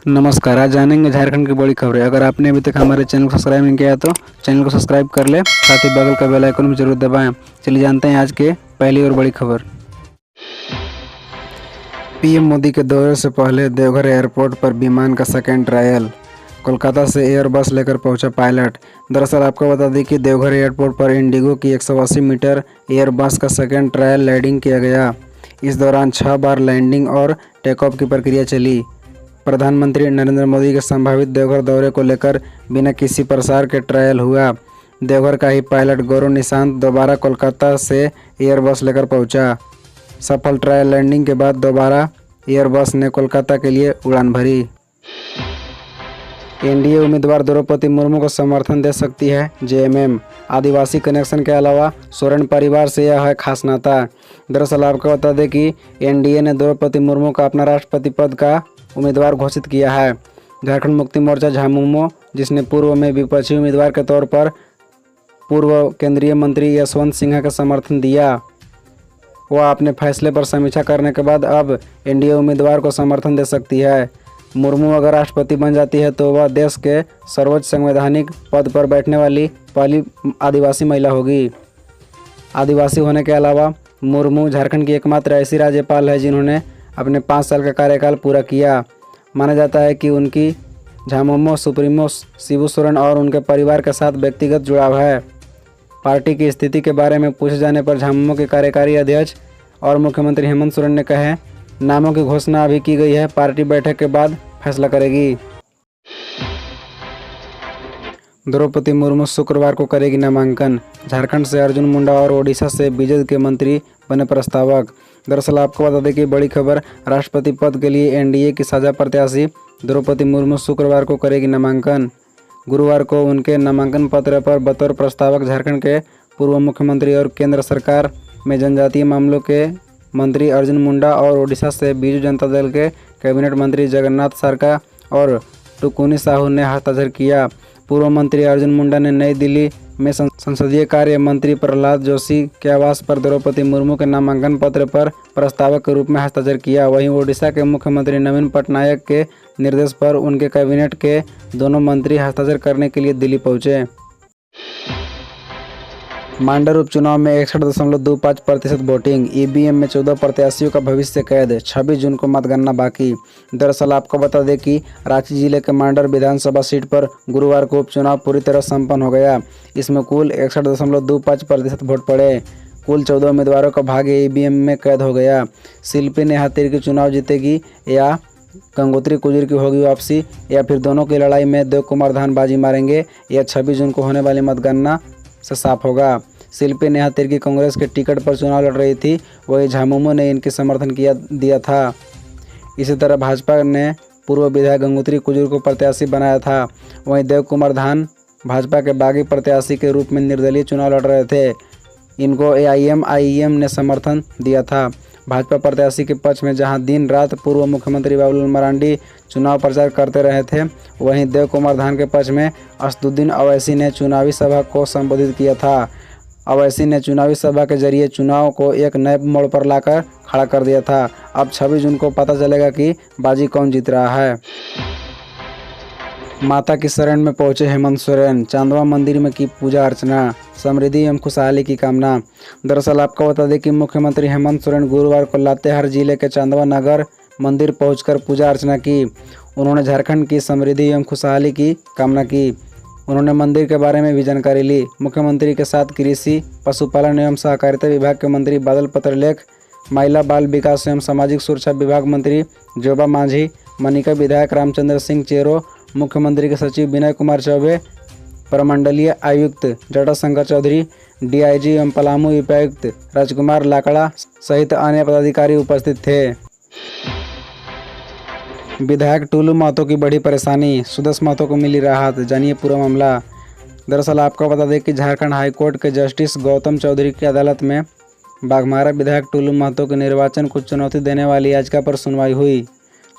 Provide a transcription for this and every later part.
नमस्कार। आज जानेंगे झारखंड की बड़ी खबरें। अगर आपने अभी तक हमारे चैनल को सब्सक्राइब नहीं किया है तो चैनल को सब्सक्राइब कर ले, साथ ही बगल का बेल आइकन भी जरूर दबाएं। चलिए जानते हैं आज के पहली और बड़ी खबर। पीएम मोदी के दौरे से पहले देवघर एयरपोर्ट पर विमान का सेकेंड ट्रायल। कोलकाता से एयर बस लेकर पहुंचा पायलट। दरअसल आपको बता दें कि देवघर एयरपोर्ट पर इंडिगो की 180 मीटर एयर बस का सेकेंड ट्रायल लैंडिंग किया गया। इस दौरान 6 बार लैंडिंग और टेक ऑफ की प्रक्रिया चली। प्रधानमंत्री नरेंद्र मोदी के संभावित देवघर दौरे को लेकर बिना किसी प्रसार के ट्रायल हुआ। देवघर का ही पायलट गौरव निशांत दोबारा कोलकाता से एयर बस लेकर पहुंचा। सफल ट्रायल लैंडिंग के बाद दोबारा एयर बस ने कोलकाता के लिए उड़ान भरी। एनडीए उम्मीदवार द्रौपदी मुर्मू को समर्थन दे सकती है जेएमएम। आदिवासी कनेक्शन के अलावा सोरेन परिवार से यह है खास नाता। दरअसल आपको बता दें कि एनडीए ने द्रौपदी मुर्मू का अपना राष्ट्रपति पद का उम्मीदवार घोषित किया है। झारखंड मुक्ति मोर्चा झामुमो, जिसने पूर्व में विपक्षी उम्मीदवार के तौर पर पूर्व केंद्रीय मंत्री यशवंत सिन्हा का समर्थन दिया, वह अपने फैसले पर समीक्षा करने के बाद अब एनडीए उम्मीदवार को समर्थन दे सकती है। मुर्मू अगर राष्ट्रपति बन जाती है तो वह देश के सर्वोच्च संवैधानिक पद पर बैठने वाली पहली आदिवासी महिला होगी। आदिवासी होने के अलावा मुर्मू झारखंड की एकमात्र ऐसी राज्यपाल है जिन्होंने अपने 5 साल का कार्यकाल पूरा किया। माना जाता है कि उनकी झामुमो सुप्रीमो शिबू सोरेन और उनके परिवार के साथ व्यक्तिगत जुड़ाव है। पार्टी की स्थिति के बारे में पूछे जाने पर झामुमो के कार्यकारी अध्यक्ष और मुख्यमंत्री हेमंत सोरेन ने कहे, नामों की घोषणा अभी की गई है, पार्टी बैठक के बाद फैसला करेगी। द्रौपदी मुर्मू शुक्रवार को करेगी नामांकन। झारखंड से अर्जुन मुंडा और ओडिशा से बीजेपी के मंत्री बने प्रस्तावक। दरअसल आपको बता दें कि बड़ी खबर, राष्ट्रपति पद के लिए एनडीए की साझा प्रत्याशी द्रौपदी मुर्मू शुक्रवार को करेगी नामांकन। गुरुवार को उनके नामांकन पत्र पर बतौर प्रस्तावक झारखंड के पूर्व मुख्यमंत्री और केंद्र सरकार में जनजातीय मामलों के मंत्री अर्जुन मुंडा और ओडिशा से बीजू जनता दल के कैबिनेट मंत्री जगन्नाथ सरका और टुकुनी साहू ने हस्ताक्षर किया। पूर्व मंत्री अर्जुन मुंडा ने नई दिल्ली में संसदीय कार्य मंत्री प्रहलाद जोशी के आवास पर द्रौपदी मुर्मू के नामांकन पत्र पर प्रस्तावक के रूप में हस्ताक्षर किया। वहीं ओडिशा के मुख्यमंत्री नवीन पटनायक के निर्देश पर उनके कैबिनेट के दोनों मंत्री हस्ताक्षर करने के लिए दिल्ली पहुंचे। मांडर उपचुनाव में 61.25% वोटिंग। ईवीएम में 14 प्रत्याशियों का भविष्य कैद। 26 जून को मतगणना बाकी। दरअसल आपको बता दें कि रांची जिले के मांडर विधानसभा सीट पर गुरुवार को उपचुनाव पूरी तरह संपन्न हो गया। इसमें कुल 61.25% वोट पड़े। कुल 14 उम्मीदवारों का भाग्य ईवीएम में कैद हो गया। शिल्पी नेहा तिर्की चुनाव जीतेगी या गंगोत्री कुजूर की होगी वापसी, या फिर दोनों की लड़ाई में देव कुमार धान बाजी मारेंगे, यह 26 जून को होने वाली मतगणना से साफ होगा। शिल्पी नेहा तिर्की कांग्रेस के टिकट पर चुनाव लड़ रही थी, वही झामुमो ने इनकी समर्थन दिया था। इसी तरह भाजपा ने पूर्व विधायक गंगोत्री कुजूर को प्रत्याशी बनाया था। वहीं देव कुमार धान भाजपा के बागी प्रत्याशी के रूप में निर्दलीय चुनाव लड़ रहे थे। इनको एआईएम ने समर्थन दिया था। भाजपा प्रत्याशी के पक्ष में जहां दिन रात पूर्व मुख्यमंत्री बाबूलाल मरांडी चुनाव प्रचार करते रहे थे, वहीं देव कुमार धान के पक्ष में असदुद्दीन अवैसी ने चुनावी सभा को संबोधित किया था। अवैसी ने चुनावी सभा के जरिए चुनाव को एक नए मोड़ पर लाकर खड़ा कर दिया था। अब 26 जून को पता चलेगा कि बाजी कौन जीत रहा है। माता की शरण में पहुंचे हेमंत सोरेन। चांदवा मंदिर में की पूजा अर्चना, समृद्धि एवं खुशहाली की कामना। दरअसल आपको बता दें कि मुख्यमंत्री हेमंत सोरेन गुरुवार को लातेहार जिले के चांदवा नगर मंदिर पहुंचकर पूजा अर्चना की। उन्होंने झारखंड की समृद्धि एवं खुशहाली की कामना की। उन्होंने मंदिर के बारे में भी जानकारी ली। मुख्यमंत्री के साथ कृषि, पशुपालन एवं सहकारिता विभाग के मंत्री बादल पत्रलेख, महिला बाल विकास एवं सामाजिक सुरक्षा विभाग मंत्री जोबा मांझी, मनिका विधायक रामचंद्र सिंह चेरो, मुख्यमंत्री के सचिव विनय कुमार चौबे, प्रमंडलीय आयुक्त जटाशंकर चौधरी, डीआईजी एवं पलामू उपायुक्त राजकुमार लाकड़ा सहित अन्य पदाधिकारी उपस्थित थे। विधायक टुल्लू महतो की बड़ी परेशानी, सुदेश महतो को मिली राहत, जानिए पूरा मामला। दरअसल आपको बता दें कि झारखंड हाईकोर्ट के जस्टिस गौतम चौधरी की अदालत में बाघमारा विधायक टुल्लू महतो के निर्वाचन को चुनौती देने वाली याचिका पर सुनवाई हुई।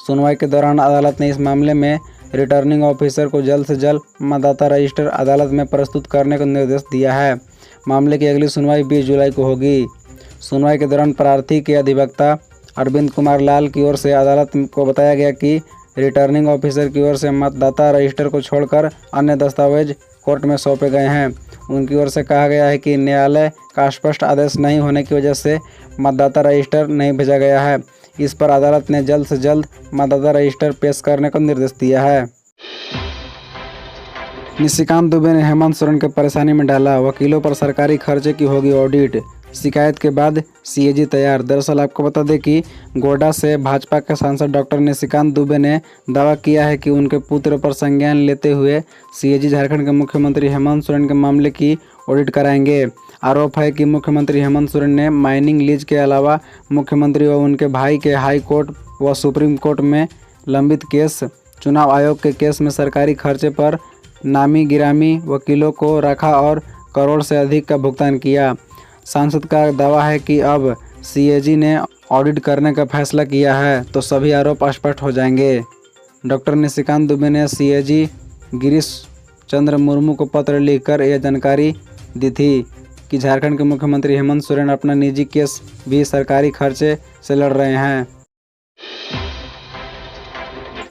सुनवाई के दौरान अदालत ने इस मामले में रिटर्निंग ऑफिसर को जल्द से जल्द मतदाता रजिस्टर अदालत में प्रस्तुत करने का निर्देश दिया है। मामले की अगली सुनवाई 20 जुलाई को होगी। सुनवाई के दौरान प्रार्थी के अधिवक्ता अरविंद कुमार लाल की ओर से अदालत को बताया गया कि रिटर्निंग ऑफिसर की ओर से मतदाता रजिस्टर को छोड़कर अन्य दस्तावेज कोर्ट में सौंपे गए हैं। उनकी ओर से कहा गया है कि न्यायालय का स्पष्ट आदेश नहीं होने की वजह से मतदाता रजिस्टर नहीं भेजा गया है। इस पर अदालत ने जल्द से जल्द मतदाता रजिस्टर पेश करने का निर्देश दिया है। निशिकांत दुबे ने हेमंत सोरेन को परेशानी में डाला, वकीलों पर सरकारी खर्चे की होगी ऑडिट। शिकायत के बाद सीएजी तैयार। दरअसल आपको बता दें कि गोड्डा से भाजपा के सांसद डॉक्टर निशिकांत दुबे ने दावा किया है कि उनके पुत्र पर संज्ञान लेते हुए सीएजी झारखंड के मुख्यमंत्री हेमंत सोरेन के मामले की ऑडिट कराएंगे। आरोप है कि मुख्यमंत्री हेमंत सोरेन ने माइनिंग लीज के अलावा मुख्यमंत्री व उनके भाई के हाई कोर्ट व सुप्रीम कोर्ट में लंबित केस, चुनाव आयोग के केस में सरकारी खर्चे पर नामी गिरामी वकीलों को रखा और करोड़ से अधिक का भुगतान किया। सांसद का दावा है कि अब सीएजी ने ऑडिट करने का फैसला किया है तो सभी आरोप स्पष्ट हो जाएंगे। डॉक्टर निशिकांत दुबे ने सीएजी गिरीश चंद्र मुर्मू को पत्र लिखकर यह जानकारी दी थी कि झारखंड के मुख्यमंत्री हेमंत सोरेन अपना निजी केस भी सरकारी खर्चे से लड़ रहे हैं।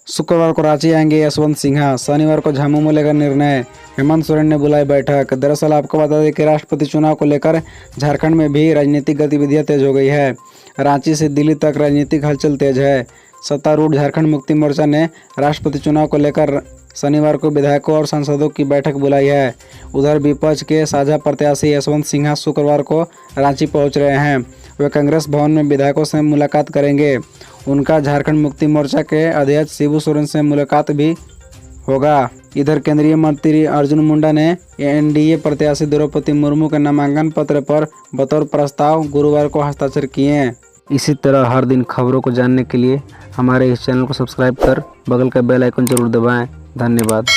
शुक्रवार को रांची आएंगे यशवंत सिन्हा, शनिवार को झामुमो में लेकर निर्णय। हेमंत सोरेन ने बुलाई बैठक। दरअसल आपको बता दें कि राष्ट्रपति चुनाव को लेकर झारखंड में भी राजनीतिक गतिविधियां तेज हो गई है। रांची से दिल्ली तक राजनीतिक हलचल तेज है। सत्तारूढ़ झारखंड मुक्ति मोर्चा ने राष्ट्रपति चुनाव को लेकर शनिवार को विधायकों और सांसदों की बैठक बुलाई है। उधर विपक्ष के साझा प्रत्याशी यशवंत सिन्हा शुक्रवार को रांची पहुंच रहे हैं। वे कांग्रेस भवन में विधायकों से मुलाकात करेंगे। उनका झारखंड मुक्ति मोर्चा के अध्यक्ष शिबू सोरेन से मुलाकात भी होगा। इधर केंद्रीय मंत्री अर्जुन मुंडा ने एनडीए प्रत्याशी द्रौपदी मुर्मू के नामांकन पत्र पर बतौर प्रस्ताव गुरुवार को हस्ताक्षर किए। इसी तरह हर दिन खबरों को जानने के लिए हमारे इस चैनल को सब्सक्राइब कर बगल का बेल आइकन जरूर दबाएं। धन्यवाद।